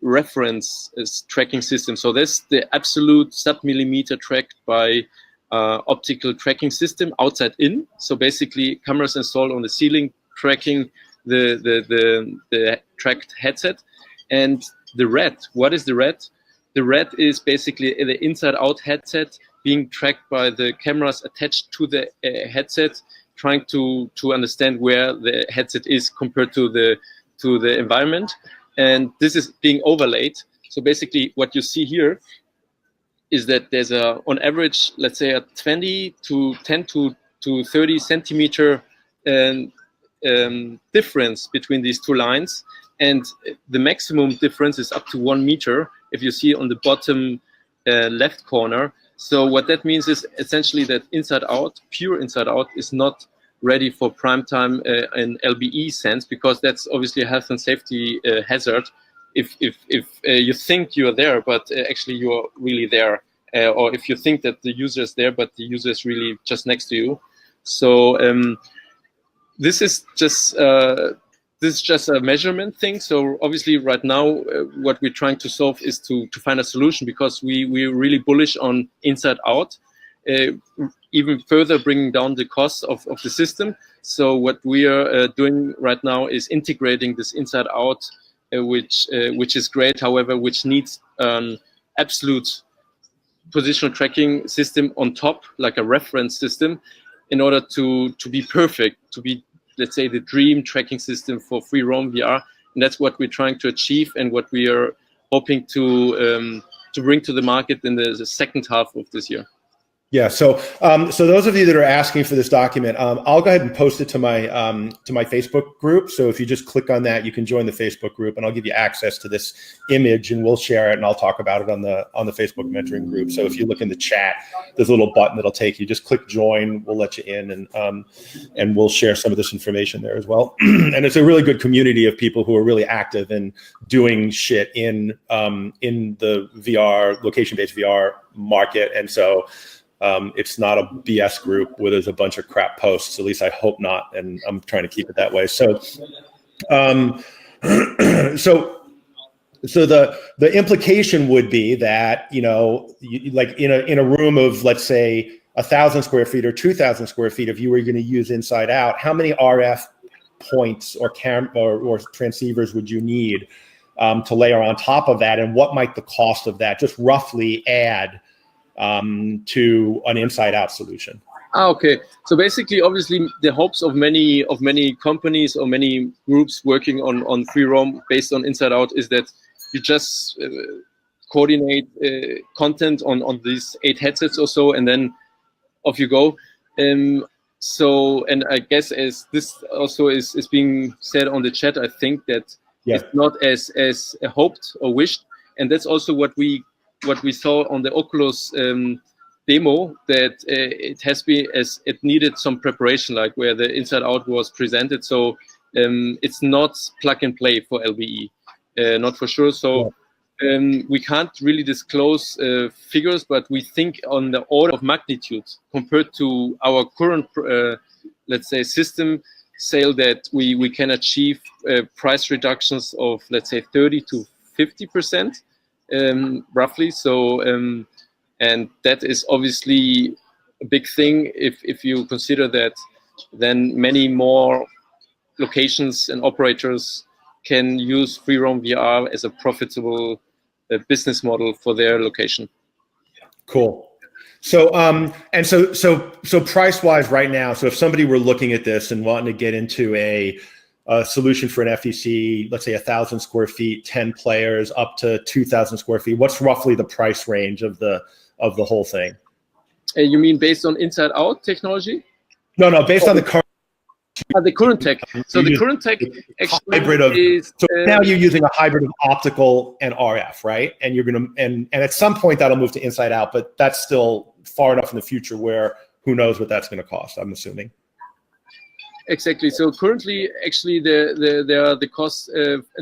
reference tracking system. So that's the absolute sub-millimeter tracked by optical tracking system outside in. So basically cameras installed on the ceiling tracking the tracked headset. And the red, what is the red? The red is basically the inside out headset being tracked by the cameras attached to the headset, trying to understand where the headset is compared to the environment, and this is being overlaid. So basically, what you see here is that there's on average, let's say, a 10 to 30 centimeter difference between these two lines, and the maximum difference is up to 1 meter. If you see on the bottom left corner. So what that means is essentially that inside out, pure inside out, is not ready for prime time in LBE sense, because that's obviously a health and safety hazard. If you think you're there, but actually you're really there, or if you think that the user is there, but the user is really just next to you. So this is just a measurement thing. So obviously right now what we're trying to solve is to find a solution, because we're really bullish on inside out, even further bringing down the cost of the system. So what we are doing right now is integrating this inside out, which is great, however, which needs absolute positional tracking system on top, like a reference system, in order to be perfect, to be let's say, the dream tracking system for free roam VR, and that's what we're trying to achieve and what we are hoping to bring to the market in the second half of this year. Yeah. So so those of you that are asking for this document, I'll go ahead and post it to my Facebook group. So if you just click on that, you can join the Facebook group, and I'll give you access to this image, and we'll share it, and I'll talk about it on the Facebook mentoring group. So if you look in the chat, there's a little button that'll take you. Just click join. We'll let you in, and we'll share some of this information there as well. And it's a really good community of people who are really active and doing shit in the VR, location-based VR market, and so. It's not a BS group where there's a bunch of crap posts. At least I hope not, and I'm trying to keep it that way. So, so the implication would be that, you know, like in a room of, let's say, 1,000 square feet or 2,000 square feet, if you were going to use inside out, how many RF points or transceivers would you need to layer on top of that, and what might the cost of that just roughly add to an inside-out solution? Okay, so basically, obviously, the hopes of many companies or many groups working on free roam based on inside-out is that you just coordinate content on these 8 headsets or so, and then off you go. So, and I guess as this also is being said on the chat, I think that it's not as hoped or wished, and that's also what we saw on the Oculus demo, that it needed some preparation, like where the inside out was presented. So it's not plug and play for LBE, not for sure. So we can't really disclose figures, but we think on the order of magnitude compared to our current, let's say, system sale, that we can achieve price reductions of, let's say, 30 to 50%. Roughly. So, and that is obviously a big thing if you consider that then many more locations and operators can use free roam VR as a profitable business model for their location. Cool. So, and so price-wise right now, so if somebody were looking at this and wanting to get into a solution for an FEC, let's say 1,000 square feet, 10 players, up to 2,000 square feet, what's roughly the price range of the whole thing? You mean based on inside-out technology? No, based on the current. The current tech. So the current tech actually hybrid of. is. So now you're using a hybrid of optical and RF, right? And you're gonna and at some point that'll move to inside-out, but that's still far enough in the future where who knows what that's going to cost. I'm assuming. Exactly. So currently, actually, there are the costs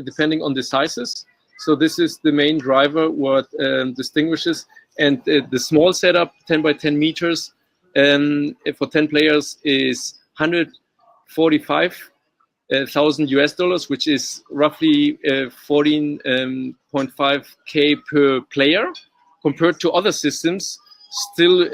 depending on the sizes. So this is the main driver what distinguishes. And the small setup, 10 by 10 meters, for 10 players is $145,000 US, which is roughly 14.5K per player. Compared to other systems, still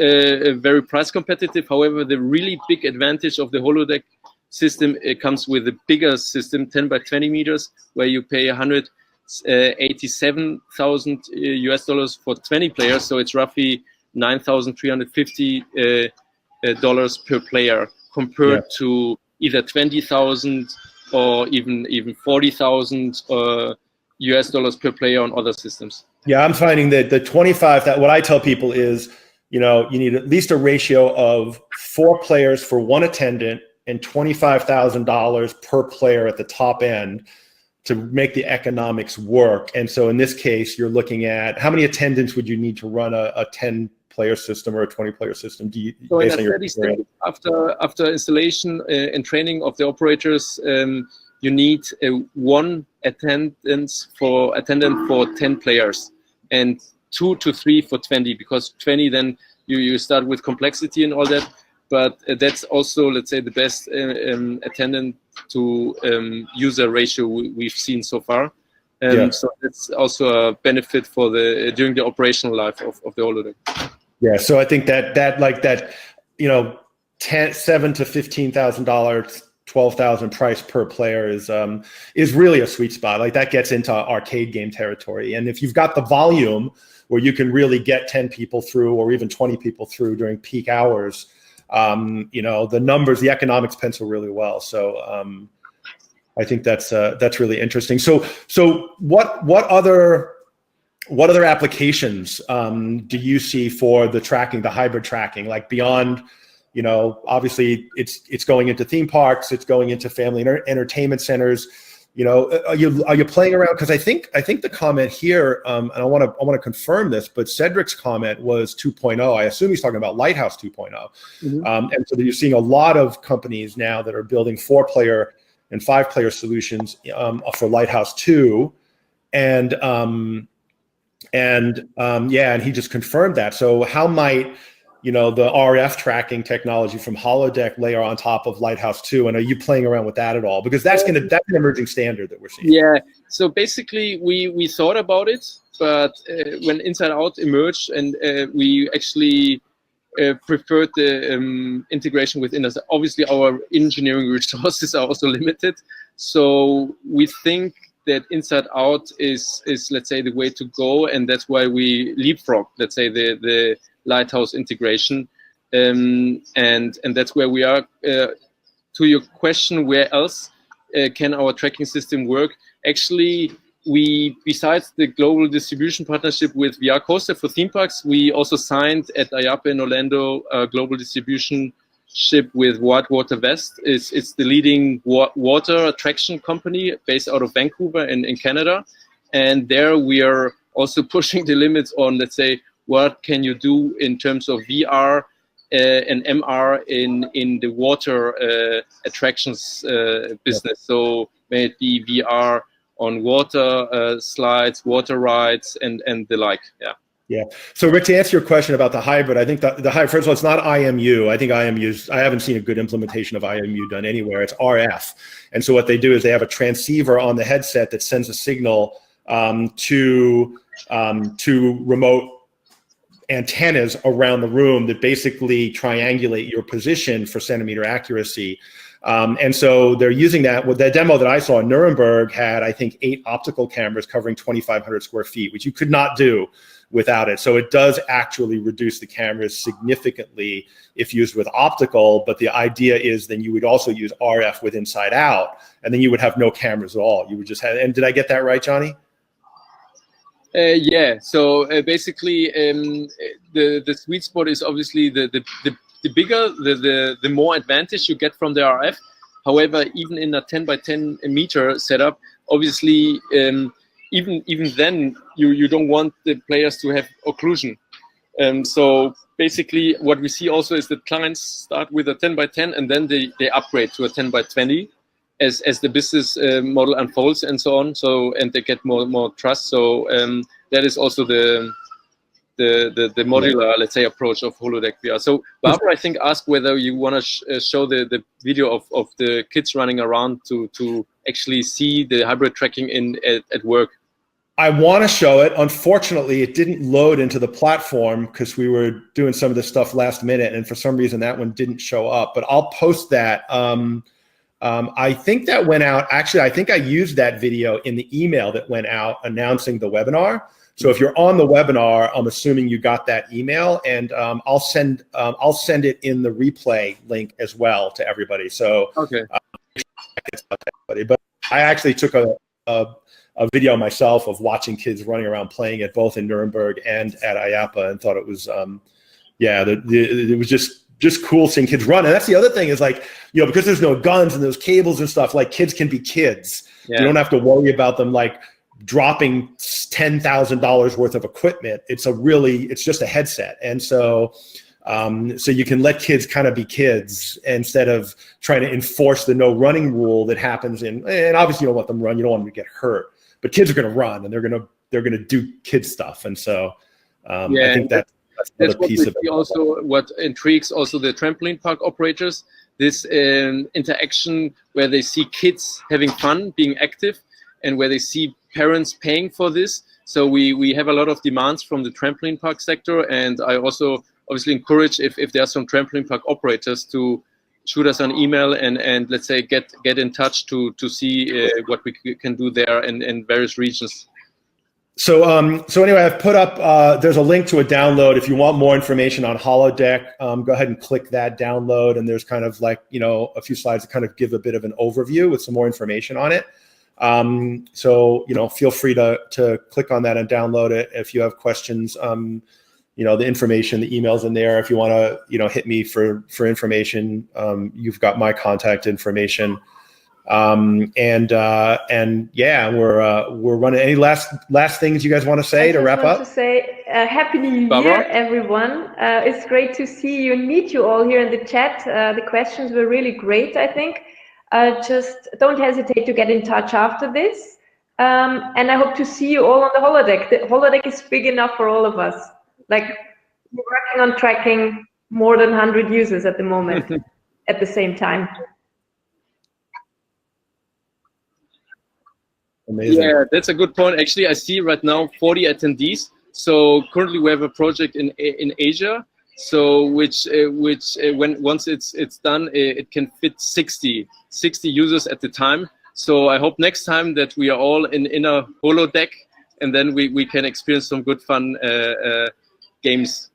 very price competitive. However, the really big advantage of the Holodeck system, it comes with a bigger system, 10 by 20 meters, where you pay $187,000 US for 20 players. So it's roughly $9,350 per player, compared to either 20,000 or even 40,000 US per player on other systems. Yeah, I'm finding that the 25, that what I tell people is, you know, you need at least a ratio of 4 players for 1 attendant and $25,000 per player at the top end to make the economics work. And so in this case, you're looking at how many attendants would you need to run a 10-player system or a 20-player system? Do you, so in a steady state, after installation and training of the operators, you need 1 attendant for 10 players and 2 to 3 for 20, because 20 then you start with complexity and all that. But that's also, let's say, the best attendant to user ratio we've seen so far. So that's also a benefit for during the operational life of the Holodeck. Yeah, so I think that you know, $7,000 to $15,000, $12,000 price per player is really a sweet spot. Like that gets into arcade game territory. And if you've got the volume where you can really get 10 people through or even 20 people through during peak hours, you know, the numbers, the economics pencil really well. So I think that's really interesting. So what other applications do you see for the tracking, the hybrid tracking, like beyond, you know, obviously it's going into theme parks, it's going into family entertainment centers. You know, are you playing around? Because I think the comment here, and I want to confirm this, but Cedric's comment was 2.0. I assume he's talking about Lighthouse 2.0. Mm-hmm. And so you're seeing a lot of companies now that are building 4-player and 5-player solutions for Lighthouse 2, and he just confirmed that. So how might, you know, the RF tracking technology from Holodeck layer on top of Lighthouse 2, and are you playing around with that at all? Because that's an emerging standard that we're seeing. Yeah. So basically, we thought about it, but when Inside Out emerged, and we actually preferred the integration within us. Obviously, our engineering resources are also limited, so we think that Inside Out is let's say the way to go, and that's why we leapfrog, let's say, the Lighthouse integration, and that's where we are. To your question, where else can our tracking system work? Actually, we, besides the global distribution partnership with VR Coaster for theme parks, we also signed at IAAPA in Orlando a global distribution ship with Whitewater West. It's the leading water attraction company based out of Vancouver in Canada. And there we are also pushing the limits on, let's say, what can you do in terms of VR and MR in the water attractions business. So may it be VR on water slides, water rides, and the like. Yeah. Yeah. So Rick, to answer your question about the hybrid, I think the hybrid, first of all, it's not IMU. I think IMU's, I haven't seen a good implementation of IMU done anywhere. It's RF. And so what they do is they have a transceiver on the headset that sends a signal to remote antennas around the room that basically triangulate your position for centimeter accuracy. And so they're using that. With the demo that I saw in Nuremberg had, I think, 8 optical cameras covering 2,500 square feet, which you could not do without it. So it does actually reduce the cameras significantly if used with optical, but the idea is then you would also use RF with Inside Out, and then you would have no cameras at all. You would just have, and did I get that right, Johnny? Yeah, so basically the sweet spot is obviously the bigger, the more advantage you get from the RF. However, even in a 10 by 10 meter setup, obviously even then you don't want the players to have occlusion. So basically what we see also is that clients start with a 10 by 10 and then they upgrade to a 10 by 20 as the business model unfolds and so on. So, and they get more trust. So that is also the modular, let's say, approach of Holodeck VR. So Barbara, I think, asked whether you want to show the video of the kids running around to actually see the hybrid tracking at work. I want to show it. Unfortunately, it didn't load into the platform because we were doing some of this stuff last minute, and for some reason that one didn't show up. But I'll post that. I think that went out. Actually, I think I used that video in the email that went out announcing the webinar. So if you're on the webinar, I'm assuming you got that email, and I'll send it in the replay link as well to everybody. So okay. But I actually took a video myself of watching kids running around playing it both in Nuremberg and at IAAPA, and thought it was it was just cool seeing kids run. And that's the other thing is, like, you know, because there's no guns and those cables and stuff, like, kids can be kids. Yeah. You don't have to worry about them like dropping $10,000 worth of equipment. It's just a headset. And so so you can let kids kind of be kids instead of trying to enforce the no running rule that happens and obviously you don't want them to run, you don't want them to get hurt, but kids are going to run and they're going to do kid stuff. And so I think that's another piece of it. Also, what intrigues also the trampoline park operators, this interaction where they see kids having fun, being active, and where they see parents paying for this. So we have a lot of demands from the trampoline park sector, and I also obviously encourage if there are some trampoline park operators to shoot us an email and let's say get in touch to see what we can do there in various regions. So anyway, I've put up, there's a link to a download. If you want more information on Holodeck, go ahead and click that download. And there's kind of like, a few slides that kind of give a bit of an overview with some more information on it. So, feel free to click on that and download it. If you have questions, the information, the email's in there. If you want to, hit me for information, you've got my contact information. And yeah, we're running. Any last things you guys want to say to wrap up? I just want to say Happy New Year, everyone. It's great to see you and meet you all here in the chat. The questions were really great, I think. Just don't hesitate to get in touch after this. And I hope to see you all on the Holodeck. The Holodeck is big enough for all of us. Like, we're working on tracking more than 100 users at the moment at the same time. Amazing. Yeah, that's a good point. Actually, I see right now 40 attendees. So currently we have a project in Asia. So once it's done, it can fit 60 users at the time. So I hope next time that we are all in a holodeck, and then we can experience some good fun games.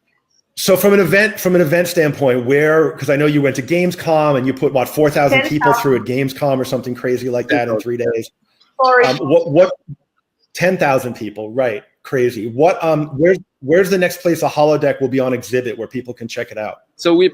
So from an event standpoint, because I know you went to Gamescom and you put 4,000 people through at Gamescom or something crazy like that in 3 days. What 10,000 people, right? Crazy. Where's the next place a holodeck will be on exhibit where people can check it out? So we're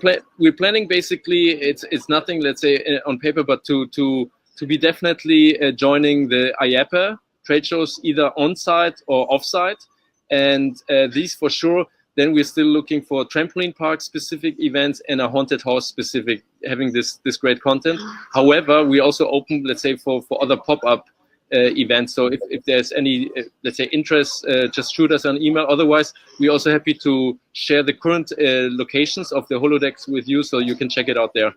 planning basically, it's nothing, let's say, on paper, but to be definitely joining the IAPA trade shows either on site or off site, and these for sure. Then we're still looking for trampoline park specific events and a haunted house specific, having this great content. However, we also open, let's say, for other pop-up events. So if there's any, let's say, interest, just shoot us an email. Otherwise, we're also happy to share the current locations of the holodecks with you, so you can check it out there.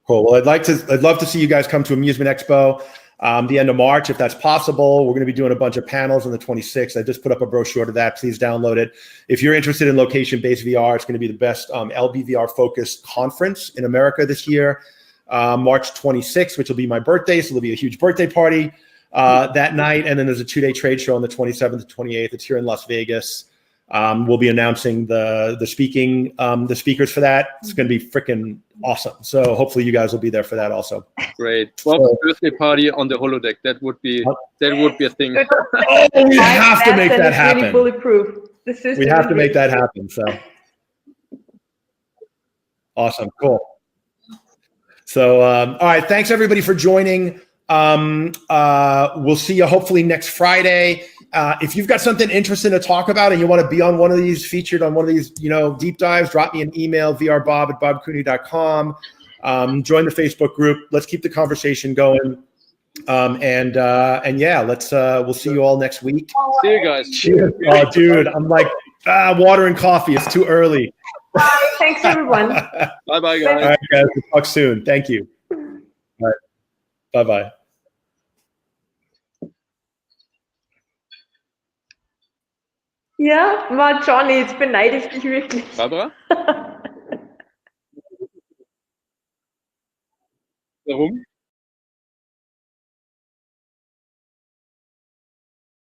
Cool. Well, I'd love to see you guys come to Amusement Expo the end of March, if that's possible. We're going to be doing a bunch of panels on the 26th. I just put up a brochure to that. Please download it. If you're interested in location-based VR, it's going to be the best LBVR-focused conference in America this year. March 26th, which will be my birthday, so there'll be a huge birthday party that night. And then there's a 2-day trade show on the 27th to 28th. It's here in Las Vegas. We'll be announcing the speakers for that. It's going to be freaking awesome. So hopefully you guys will be there for that also. Great. Well, birthday party on the holodeck. That would be a thing. Oh, we have to make that happen. Really bulletproof. We have to make that happen. So awesome. Cool. So all right. Thanks everybody for joining. We'll see you hopefully next Friday. If you've got something interesting to talk about and you want to be on one of these, featured on one of these, deep dives, drop me an email, vrbob@bobcooney.com. Join the Facebook group. Let's keep the conversation going. And yeah, we'll see you all next week. See you guys. Cheers. Oh, dude, I'm like, water and coffee. It's too early. Bye. Thanks, everyone. Bye-bye, guys. All right, guys. We'll talk soon. Thank you. All right. Bye-bye. Ja, Johnny, jetzt beneide ich dich wirklich. Barbara? Warum?